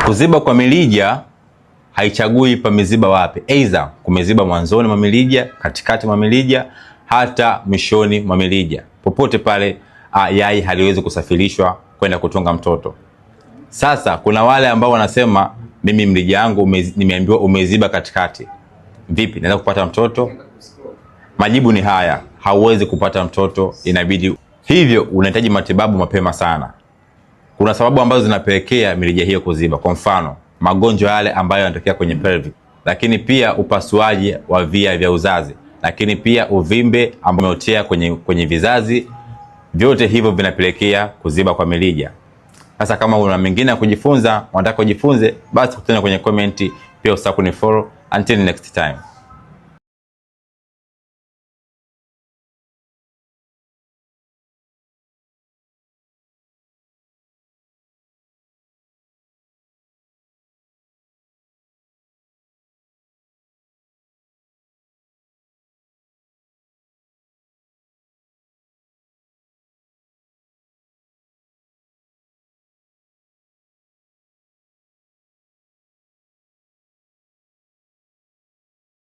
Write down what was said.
Kuziba kwa mirija haichagui pameziba wapi. Aidha kumeziba mwanzoni mwa mirija, katikati mwa mirija, hata mwishoni mwa mirija. Popote pale yai haliwezi kusafirishwa kwenda kutunga mtoto. Sasa kuna wale ambao wanasema mimi mrija wangu nimeambiwa umeziba katikati. Vipi naweza kupata mtoto? Majibu ni haya, hauwezi kupata mtoto, inabidi hivyo unahitaji matibabu mapema sana. Kuna sababu ambazo zinapelekea mirija hiyo kuziba. Kwa mfano, magonjwa yale ambayo yanatokea kwenye pelvic, lakini pia upasuaji wa via vya uzazi, lakini pia uvimbe ambao umeotea kwenye vizazi. Vyote hivyo vinapelekea kuziba kwa mirija. Sasa kama una mengine ya kujifunza, unataka kujifunze, basi kutana kwenye comment, pia usahau kunifollow. Until next time.